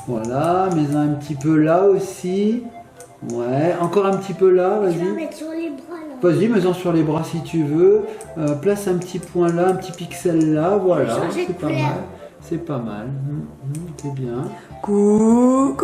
Voilà, mets-en un petit peu là aussi. Ouais, encore un petit peu là, Je vais vas-y. mettre sur les bras là. Vas-y, mets-en sur les bras si tu veux. Place un petit point là, un petit pixel là, voilà. changer de C'est pas couleur. mal. C'est pas mal. C'est bien. Coucou,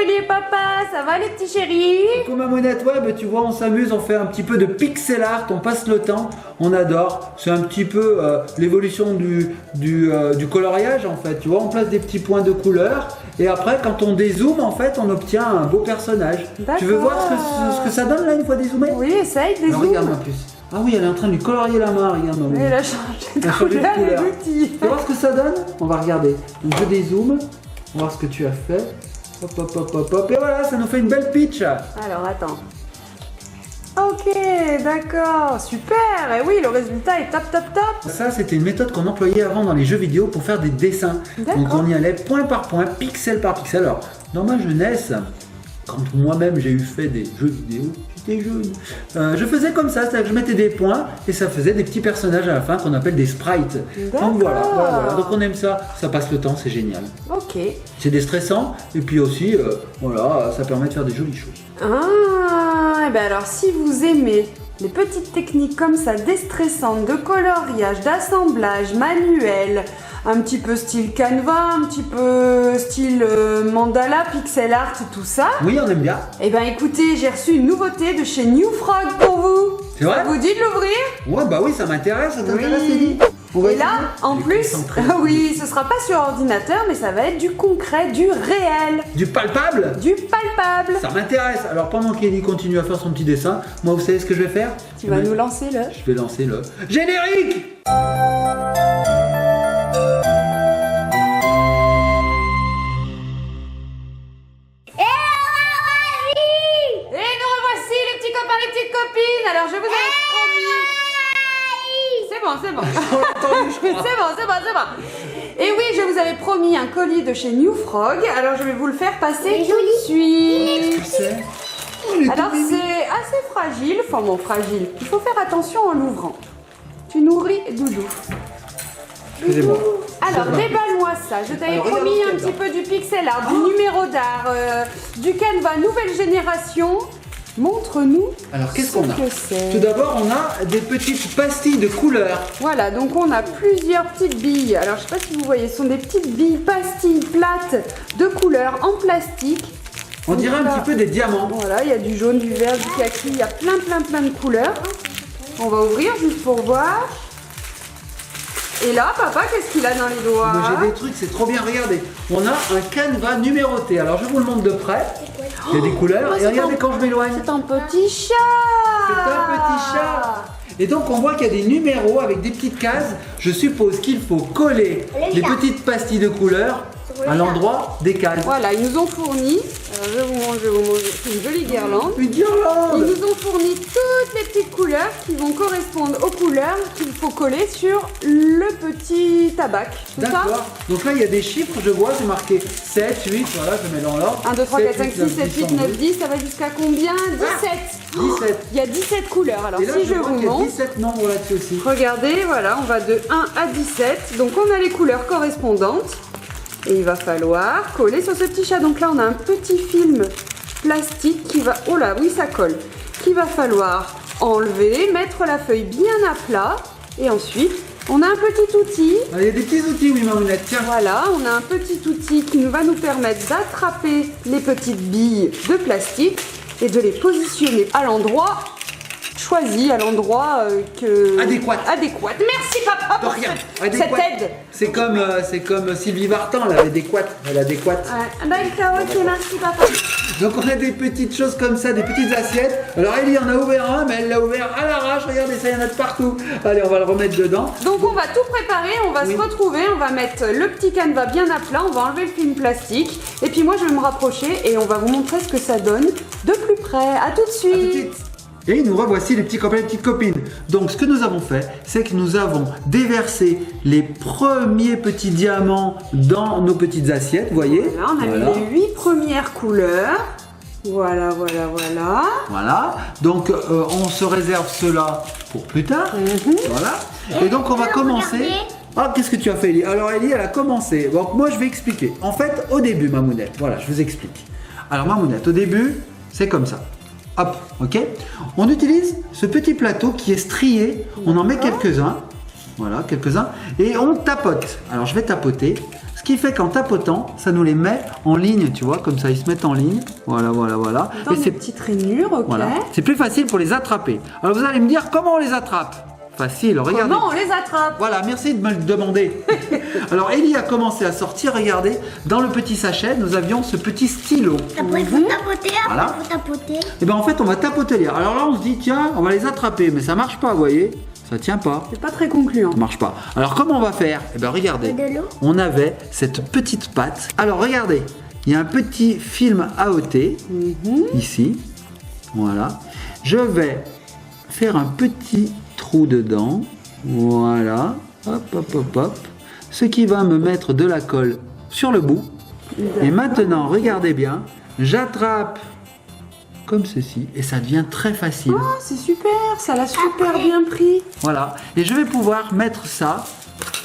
et les papas, ça va les petits chéris? Coucou Mamounette, ouais, bah, tu vois, on s'amuse, on fait un petit peu de pixel art, on passe le temps, on adore. C'est un petit peu l'évolution du coloriage en fait. Tu vois, on place des petits points de couleur et après, quand on dézoome, en fait, on obtient un beau personnage. Tu veux voir ce que ça donne là une fois dézoomé? Oui, essaye, des Alors, regarde-moi plus. Ah oui, elle est en train de lui colorier la main, regarde Mamounette. Elle a changé de Elle a changé de couleur, couleur. les petits. Tu veux voir ce que ça donne? On va regarder. Donc je dézoome, on va voir ce que tu as fait. Hop, hop, hop, hop, hop. Et voilà, ça nous fait une belle pitch. Alors, attends. Ok, d'accord, super. Et oui, le résultat est top. Ça, c'était une méthode qu'on employait avant dans les jeux vidéo pour faire des dessins. D'accord. Donc on y allait point par point, pixel par pixel. Alors, dans ma jeunesse, quand moi-même j'ai eu fait des jeux vidéo, j'étais jeune, je faisais comme ça, c'est-à-dire que je mettais des points et ça faisait des petits personnages à la fin qu'on appelle des sprites. Donc voilà, donc on aime ça, ça passe le temps, c'est génial. Ok. C'est déstressant et puis aussi, voilà, ça permet de faire des jolies choses. Ah, et ben alors si vous aimez les petites techniques comme ça, déstressantes, de coloriage, d'assemblage manuel, un petit peu style Canva, un petit peu style mandala, pixel art, tout ça, Oui, on aime bien. et ben écoutez, j'ai reçu une nouveauté de chez New Frog pour vous. C'est vrai? Ça vous dit de l'ouvrir? Ouais, bah oui, ça m'intéresse, ça t'intéresse, Oui. Ellie? On va Et là, essayer. en Elle est plus, concentrée. oui, ce sera pas sur ordinateur, mais ça va être du concret, du réel, Du palpable? du palpable. Ça m'intéresse. Alors pendant qu'Ellie continue à faire son petit dessin, moi vous savez ce que je vais faire? Tu vas nous lancer le... Je vais lancer le générique. Et nous revoici les petits copains, les petites copines. Alors je vous avais promis. C'est bon. On l'a entendu, je crois. C'est bon. Et oui, je vous avais promis un colis de chez New Frog. Alors je vais vous le faire passer Il est tout de suite. Qu'est-ce que c'est? Oh, il est Alors tout mimi. c'est assez fragile, enfin bon fragile. Il faut faire attention en l'ouvrant. Tu nourris Doudou. Excusez-moi. Alors, Ça va. déballe-moi ça. Je t'avais Alors, regarde promis ce un qu'il y a petit dedans. peu du pixel art, du numéro d'art, du Canva nouvelle génération. Montre-nous. Alors qu'est-ce ce qu'on a? que c'est. Tout d'abord, on a des petites pastilles de couleurs. Voilà, donc on a plusieurs petites billes. Alors, je sais pas si vous voyez, ce sont des petites billes pastilles plates de couleur en plastique. On dirait un Là. petit peu des diamants. Voilà, il y a du jaune, du vert, du kaki, il y a plein de couleurs. On va ouvrir juste pour voir. Et là, papa, qu'est-ce qu'il a dans les doigts? Moi, j'ai des trucs, c'est trop bien. Regardez, on a un canevas numéroté. Alors je vous le montre de près. Il y a des couleurs. Et regardez quand je m'éloigne. C'est un petit chat. C'est un petit chat. Et donc on voit qu'il y a des numéros avec des petites cases. Je suppose qu'il faut coller les petites pastilles de couleurs à l'endroit des cases. Voilà, ils nous ont fourni, alors je vais vous montrer une jolie guirlande. Une Ils guirlande. nous ont fourni toutes les petites couleurs qui vont correspondre aux couleurs qu'il faut coller sur le petit tabac. C'est ça? D'accord. Donc là il y a des chiffres, je vois, c'est marqué 7, 8, voilà, je mets dans l'ordre. 1, 2, 3, 4, 5, 6, 7, 8, 9, 10, ça va jusqu'à combien? 17. 17. Il y a 17 couleurs, alors Et là si je vois vous qu'il y a montre. 17 nombres là-dessus aussi. Regardez, voilà, on va de 1 à 17. Donc on a les couleurs correspondantes. Et il va falloir coller sur ce petit chat. Donc là, on a un petit film plastique qui va... Oh là, oui, ça colle. Qu'il va falloir enlever, mettre la feuille bien à plat. Et ensuite, on a un petit outil. Ah, il y a des petits outils, oui, Mamounette, tiens. Voilà, on a un petit outil qui va nous permettre d'attraper les petites billes de plastique et de les positionner à l'endroit choisi, à l'endroit Adéquat. Merci papa De pour rien. cette Adéquat. aide. C'est comme Sylvie Vartan, là, adéquate. Elle est adéquate. D'accord, ok, merci papa. Donc on a des petites choses comme ça, des petites assiettes. Alors Ellie en a ouvert un, mais elle l'a ouvert à l'arrache. Regardez, ça y en a de partout. Allez, on va le remettre dedans. Donc on va tout préparer, on va Oui. se retrouver, on va mettre le petit canevas bien à plat, on va enlever le film plastique. Et puis moi je vais me rapprocher et on va vous montrer ce que ça donne de plus près. À tout de À tout de suite. suite. Et nous revoici les petits copains et les petites copines. Donc ce que nous avons fait, c'est que nous avons déversé les premiers petits diamants dans nos petites assiettes, vous voyez. Voilà, on a Voilà. mis les 8 premières couleurs. Voilà. Voilà. Donc on se réserve cela pour plus tard. Voilà. Et donc on va commencer Ah, qu'est-ce que tu as fait, Ellie? Alors, Ellie, elle a commencé. Bon, moi, je vais expliquer. En fait, au début, Mamounette, voilà, je vous explique. Alors, Mamounette, au début, c'est comme ça. Hop, ok? On utilise ce petit plateau qui est strié. On en met quelques-uns. Voilà, quelques-uns. Et on tapote. Alors, je vais tapoter. Ce qui fait qu'en tapotant, ça nous les met en ligne, tu vois, comme ça, ils se mettent en ligne. Voilà, voilà, voilà. Dans des petites rainures, ok. Voilà. C'est plus facile pour les attraper. Alors, vous allez me dire comment on les attrape? Facile, regardez. Comment on les attrape? Voilà, merci de me le demander. Alors, Ellie a commencé à sortir, regardez, dans le petit sachet, nous avions ce petit stylo. Après, il faut tapoter, Voilà. après, il faut tapoter. Et bien, en fait, on va tapoter. Alors là, on se dit, tiens, on va les attraper, mais ça marche pas, vous voyez? Ça tient pas. C'est pas très concluant. Ça marche pas. Alors, comment on va faire? Eh bien, regardez. De l'eau. On avait cette petite patte. Alors, regardez, il y a un petit film AOT, ici. Voilà. Je vais faire un petit trou dedans. Voilà. Hop, hop, hop, hop. Ce qui va me mettre de la colle sur le bout. Et maintenant, regardez bien, j'attrape comme ceci et ça devient très facile. Oh, c'est super, ça l'a super bien pris. Voilà. Et je vais pouvoir mettre ça.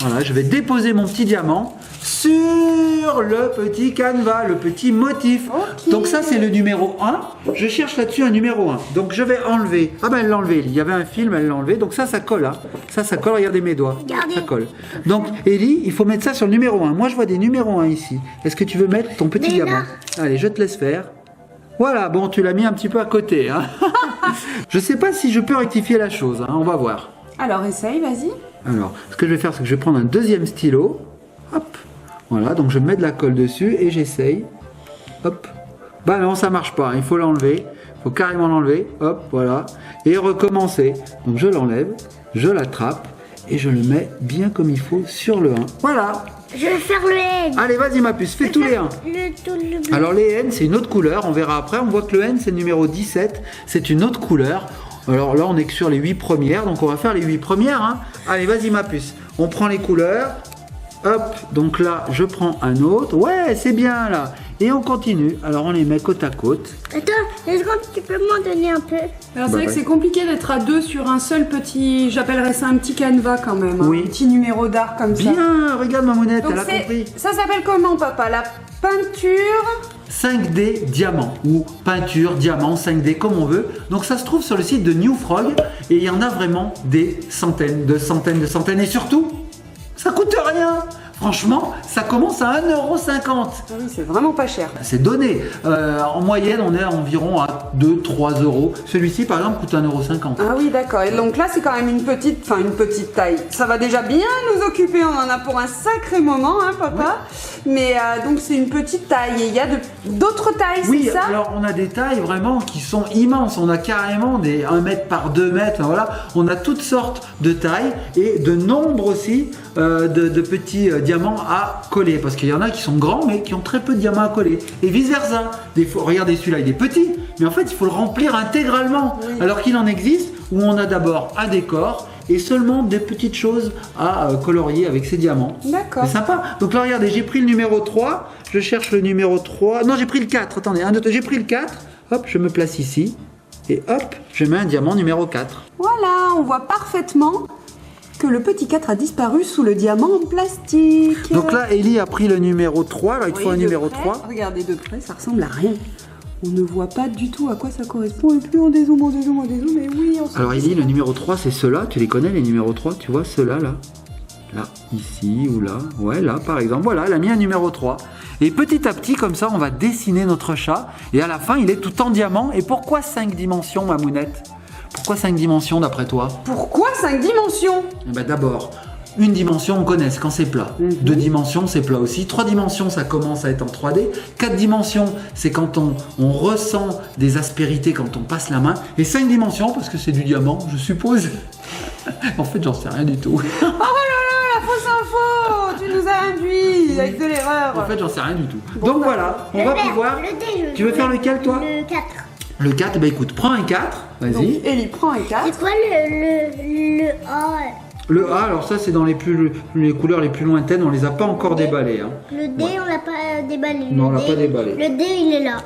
Voilà, je vais déposer mon petit diamant sur le petit canevas, le petit motif. Ok. Donc ça, c'est le numéro 1. Je cherche là-dessus un numéro 1. Donc je vais enlever. Ah ben elle l'a enlevé. Il y avait un film, elle l'a enlevé. Donc ça colle. Hein. Ça colle. Regardez mes doigts. Regardez. Ça colle. Donc Ellie, il faut mettre ça sur le numéro 1. Moi, je vois des numéros 1 ici. Est-ce que tu veux mettre ton petit Mais diamant? là. Allez, je te laisse faire. Voilà, bon, tu l'as mis un petit peu à côté. Hein. Je sais pas si je peux rectifier la chose. Hein. On va voir. Alors essaye, vas-y. Alors, ce que je vais faire, c'est que je vais prendre un deuxième stylo. Hop. Voilà, donc je mets de la colle dessus et j'essaye. Hop. Bah non, ça marche pas. Il faut l'enlever. Il faut carrément l'enlever. Hop, voilà. Et recommencer. Donc je l'enlève, je l'attrape et je le mets bien comme il faut sur le 1. Voilà. Je vais faire le N. Allez, vas-y ma puce, fais tous les 1. Le bleu. Alors les N, c'est une autre couleur. On verra après. On voit que le N, c'est le numéro 17. C'est une autre couleur. Alors là, on est que sur les 8 premières. Donc on va faire les 8 premières. Hein. Allez, vas-y ma puce. On prend les couleurs. Hop, donc là, je prends un autre. Ouais, c'est bien là. Et on continue. Alors on les met côte à côte. Attends, est-ce que tu peux m'en donner un peu? Alors c'est vrai que c'est compliqué d'être à deux sur un seul petit, j'appellerais ça un petit canevas quand même, hein, Oui. un petit numéro d'art comme ça. Bien, regarde Mamounette, Donc elle a compris. ça s'appelle comment papa? La peinture 5D diamant ou peinture diamant 5D comme on veut. Donc ça se trouve sur le site de New Frog et il y en a vraiment des centaines et surtout ça coûte rien. Franchement, ça commence à 1,50 €. Ah oui, c'est vraiment pas cher. C'est donné. En moyenne, on est environ à 2-3 €. Celui-ci, par exemple, coûte 1,50 €. Ah oui, d'accord. Et donc là, c'est quand même une petite taille. Ça va déjà bien nous occuper. On en a pour un sacré moment, hein, papa. Mais donc c'est une petite taille. Et il y a d'autres tailles, Oui, c'est ça? alors on a des tailles vraiment qui sont immenses. On a carrément des 1 mètre par 2 mètres. Voilà. On a toutes sortes de tailles et de nombre aussi de petits diamants à coller. Parce qu'il y en a qui sont grands mais qui ont très peu de diamants à coller. Et vice versa. Des fois, regardez celui-là, il est petit. Mais en fait, il faut le remplir intégralement. Oui. Alors qu'il en existe où on a d'abord un décor et seulement des petites choses à colorier avec ces diamants. D'accord. C'est sympa. Donc là, regardez, j'ai pris le numéro 3. Je cherche le numéro 3. Non, j'ai pris le 4. Attendez, j'ai pris le 4. Hop, je me place ici. Et hop, je mets un diamant numéro 4. Voilà, on voit parfaitement que le petit 4 a disparu sous le diamant en plastique. Donc là, Ellie a pris le numéro 3. Là, il Oui, faut un de numéro près, 3. Regardez de près, ça ressemble à rien. On ne voit pas du tout à quoi ça correspond. Et plus on dézoome, mais oui, on se Alors Ellie, le numéro 3, c'est ceux-là. Tu les connais, les numéros 3? Tu vois, ceux-là, là. Là, ici ou là. Ouais, là, par exemple. Voilà, elle a mis un numéro 3. Et petit à petit, comme ça, on va dessiner notre chat. Et à la fin, il est tout en diamant. Et pourquoi 5 dimensions, Mamounette? Pourquoi 5 dimensions, d'après toi? Pourquoi 5 dimensions? Eh ben, d'abord, une dimension, on connaît, c'est quand c'est plat. 2 dimensions, c'est plat aussi. 3 dimensions, ça commence à être en 3D. 4 dimensions, c'est quand on ressent des aspérités quand on passe la main. Et 5 dimensions, parce que c'est du diamant, je suppose. En fait, j'en sais rien du tout. Oh là là, la fausse info! Tu nous as induit avec de l'erreur. En fait, j'en sais rien du tout. Donc voilà, on va vert, pouvoir... le D, Tu veux faire lequel, toi? Le 4. Le 4, bah écoute, prends un 4, Donc vas-y. Ellie prend un 4. C'est quoi le A? Le A, alors ça, c'est dans les couleurs les plus lointaines, on les a pas encore déballées. Hein. Le D, on l'a pas déballé. Non, on Le l'a D, pas déballé. Le D, il est là.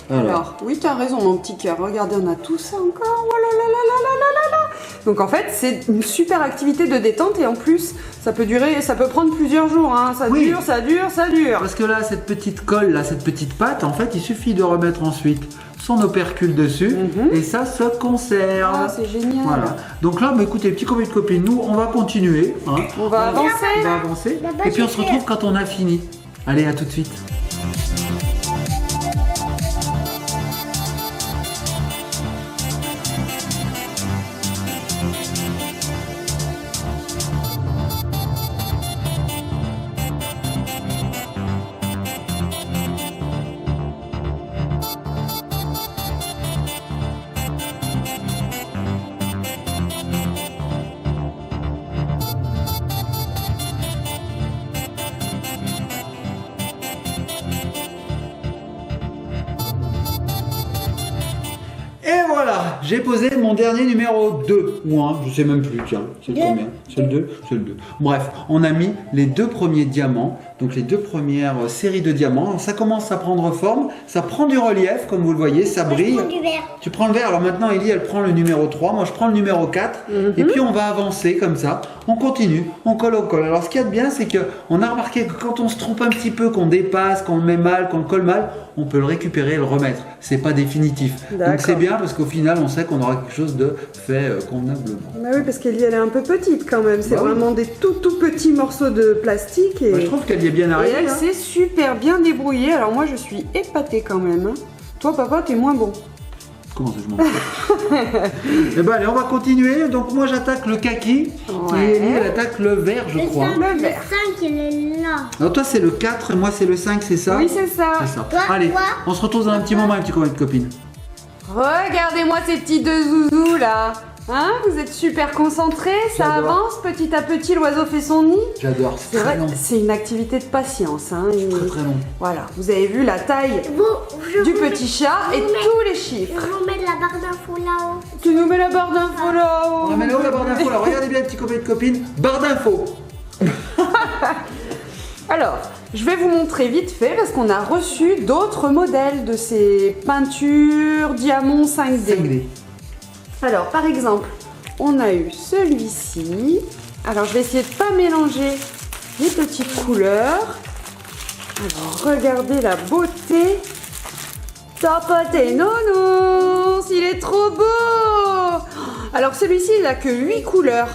Alors, oui, tu as raison, mon petit cœur. Regardez, on a tout ça encore. Oh là là là là là là là là. Donc, en fait, c'est une super activité de détente et en plus, ça peut durer, ça peut prendre plusieurs jours. Hein. Ça Oui. dure, ça dure, ça dure. Parce que là, cette petite colle, là, cette petite pâte, en fait, il suffit de remettre ensuite son opercule dessus et ça se conserve. Ah, c'est génial. Voilà. Donc là, bah, écoutez, petits copains de copines, nous, on va continuer. Hein. On va avancer. On va avancer. Bah, Et puis on se j'ai fait. retrouve quand on a fini. Allez, à tout de suite. Et voilà, j'ai posé mon dernier numéro 2 ou 1, je sais même plus, tiens, c'est le Deux. combien? C'est le 2? C'est le 2. Bref, on a mis les 2 premiers diamants, donc les 2 premières séries de diamants. Ça commence à prendre forme, ça prend du relief, comme vous le voyez, ça Moi, je brille. prends du vert. Tu prends le vert, alors maintenant Ellie elle prend le numéro 3, moi je prends le numéro 4, et puis on va avancer comme ça, on continue, on colle. Alors ce qu'il y a de bien, c'est qu'on a remarqué que quand on se trompe un petit peu, qu'on dépasse, qu'on le met mal, qu'on le colle mal, on peut le récupérer et le remettre. C'est pas définitif. Donc D'accord. c'est bien parce qu'au final on sait qu'on aura quelque chose de fait convenablement. Bah oui, parce qu'Ellie, elle est un peu petite quand même. C'est Bah oui. vraiment des tout petits morceaux de plastique. Et, Moi, je trouve qu'elle y est bien et arrivée. elle hein. s'est super bien débrouillée. Alors moi, je suis épatée quand même. Hein. Toi, papa, t'es moins bon. Comment ça je m'en fous. Eh ben allez, on va continuer. Donc moi j'attaque le kaki Ouais. et Ellie elle attaque le vert je Le crois. 5, Le vert. il est là. Alors toi c'est le 4 et moi c'est le 5, c'est ça? Oui, c'est ça. C'est ça. Toi, Allez, toi. on se retrouve dans un petit moment, un petit copain de copines. Regardez-moi ces petits deux zouzous là. Hein, vous êtes super concentrés, ça J'adore. avance petit à petit, l'oiseau fait son nid. J'adore, C'est c'est très vrai, long. c'est une activité de patience. Hein. Et Très très long. voilà, vous avez vu la taille Je du vous mets- petit chat et vous mets- tous les Je chiffres. vous mets la barre d'infos là-haut. Tu nous mets la barre d'infos là-haut. On va mettre là-haut la barre d'infos. Alors regardez bien, petits copains de copines. Barre d'infos. Alors, je vais vous montrer vite fait parce qu'on a reçu d'autres modèles de ces peintures diamants 5D. 5D. Alors, par exemple, on a eu celui-ci. Alors, je vais essayer de pas mélanger les petites couleurs. Alors, regardez la beauté. Tapoté nounours, il est trop beau. Alors, celui-ci, il a que 8 couleurs.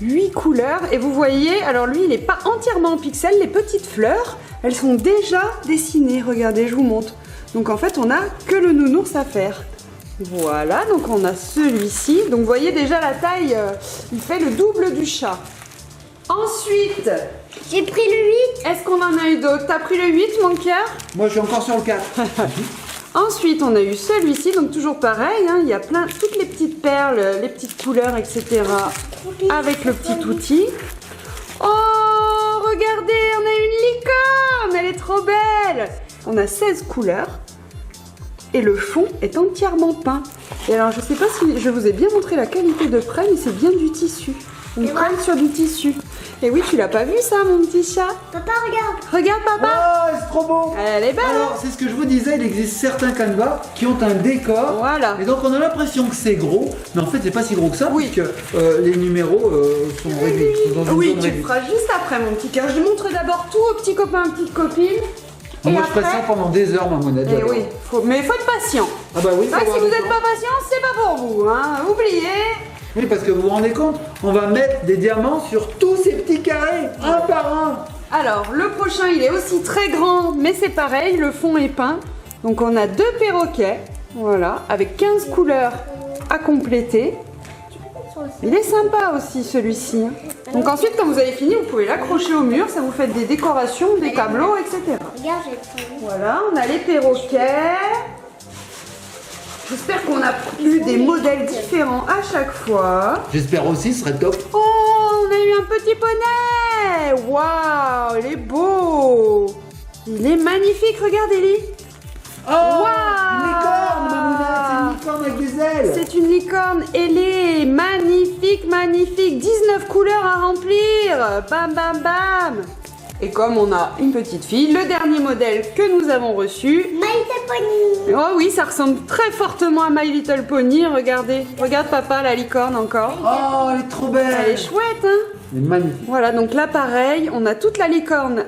8 couleurs et vous voyez, alors lui il n'est pas entièrement en pixels, les petites fleurs elles sont déjà dessinées, regardez je vous montre. Donc en fait on a que le nounours à faire. Voilà, donc on a celui-ci, donc vous voyez déjà la taille, il fait le double du chat. Ensuite, J'ai pris le 8. est-ce qu'on en a eu d'autres? T'as pris le 8 mon cœur? Moi je suis encore sur le 4. Ensuite, on a eu celui-ci, donc toujours pareil, hein, il y a plein, toutes les petites perles, les petites couleurs, etc. avec le petit outil. Oh, regardez, on a une licorne, elle est trop belle. On a 16 couleurs et le fond est entièrement peint. Et alors, je sais pas si je vous ai bien montré la qualité de près, mais c'est bien du tissu. On Et prenne sur du tissu. Et oui, tu l'as pas vu ça, mon petit chat? Papa, regarde. Regarde, papa. Oh, c'est trop beau. Elle est belle. Alors, c'est ce que je vous disais, il existe certains canevas qui ont un décor. Voilà. Et donc, on a l'impression que c'est gros, mais en fait, c'est pas si gros que ça, Oui. puisque les numéros sont réduits. sont dans une Oui, zone tu le réduite. feras juste après, mon petit cœur. Je montre d'abord tout aux petits copains, aux petites copines. Ah, moi, et je ferai ça après- pendant des heures, ma monnaie. Eh oui, mais faut être patient. Ah bah oui, C'est vrai que faut si vous avoir n'êtes le pas temps. patient, c'est pas pour vous, hein. Oubliez. Oui, parce que vous vous rendez compte, on va mettre des diamants sur tous ces petits carrés, un par un. Alors, le prochain, il est aussi très grand, mais c'est pareil, le fond est peint. Donc, on a 2 perroquets, voilà, avec 15 couleurs à compléter. Il est sympa aussi, celui-ci. Hein. Donc ensuite, quand vous avez fini, vous pouvez l'accrocher au mur, ça vous fait des décorations, des tableaux, etc. Regarde, j'ai pris. Voilà, on a les perroquets. J'espère qu'on a eu des modèles différents à chaque fois. J'espère aussi, ce serait top. Oh, on a eu un petit poney. Waouh, il est beau. Il est magnifique, regardez-les. Oh, Waouh. une licorne, Mamouna, c'est une licorne avec des ailes. C'est une licorne ailée, magnifique, magnifique. 19 couleurs à remplir. Bam, bam, bam. Et comme on a une petite fille, le dernier modèle que nous avons reçu. My Little Pony. Oh oui, ça ressemble très fortement à My Little Pony. Regardez, regarde papa, la licorne encore. Oh, elle est trop belle. Elle est chouette, hein? Elle est magnifique. Voilà, donc là pareil, on a toute la licorne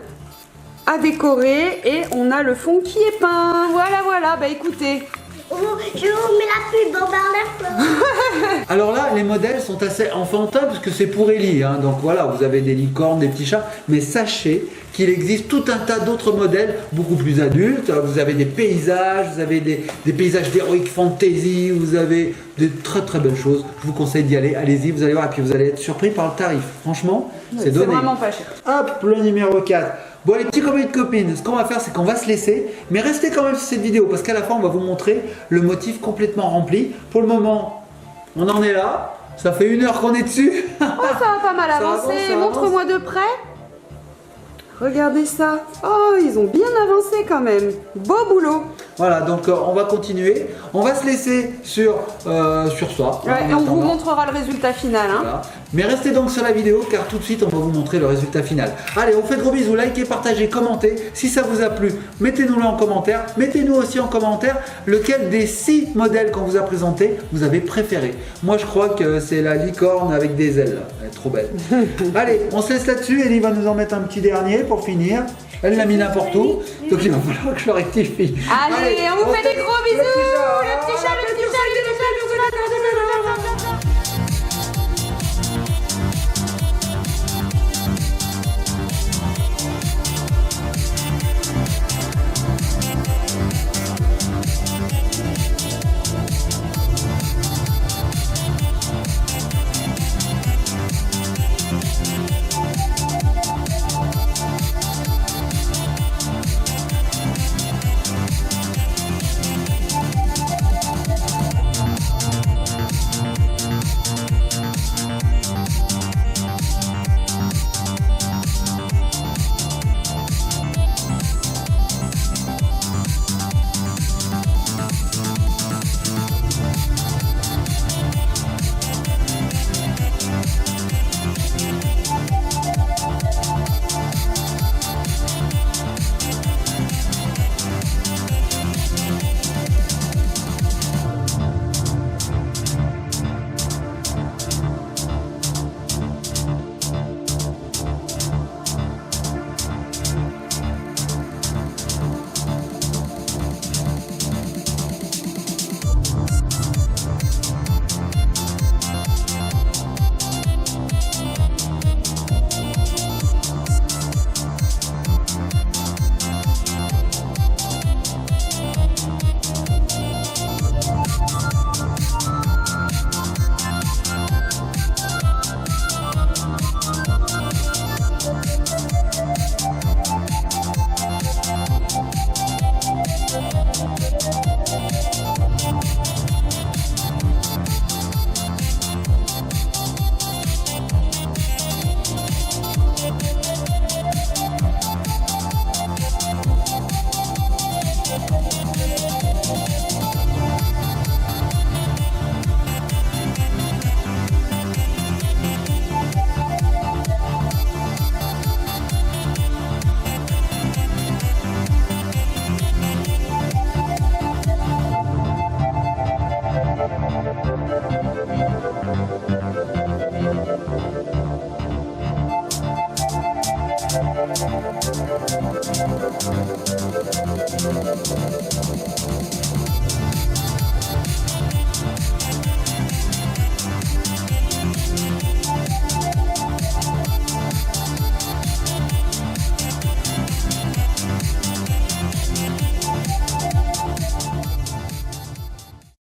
à décorer et on a le fond qui est peint. Voilà, voilà, bah écoutez. Oh, je vous mets la pub en barre d'infos. Alors là, les modèles sont assez enfantins parce que c'est pour Ellie, hein. Donc voilà, vous avez des licornes, des petits chats, mais sachez qu'il existe tout un tas d'autres modèles beaucoup plus adultes. Vous avez des paysages, vous avez des paysages d'heroic fantasy, vous avez de très très belles choses. Je vous conseille d'y aller, allez-y, vous allez voir, et puis vous allez être surpris par le tarif. Franchement, c'est donné. C'est vraiment pas cher. Hop, le numéro 4. Bon, les petits copains et copines, ce qu'on va faire, c'est qu'on va se laisser, mais restez quand même sur cette vidéo parce qu'à la fin, on va vous montrer le motif complètement rempli. Pour le moment, on en est là. Ça fait 1 heure qu'on est dessus. Oh, ça va pas mal Ça avancer. avance, ça Montre-moi de près. Regardez ça. Oh, ils ont bien avancé quand même. Beau boulot. Voilà, donc on va continuer. On va se laisser sur ça. Ouais, et on vous montrera le résultat final. Hein. Voilà. Mais restez donc sur la vidéo car tout de suite on va vous montrer le résultat final. Allez, on vous fait de gros bisous, likez, partagez, commentez. Si ça vous a plu, mettez-nous-le en commentaire. Mettez-nous aussi en commentaire lequel des 6 modèles qu'on vous a présentés vous avez préféré. Moi je crois que c'est la licorne avec des ailes. Elle est trop belle. Allez, on se laisse là-dessus. Ellie va nous en mettre un petit dernier pour finir. Elle l'a mis n'importe où, donc il va falloir que je le rectifie. Allez, on vous fait des gros bisous. Le petit chat, le petit chat, le petit chat.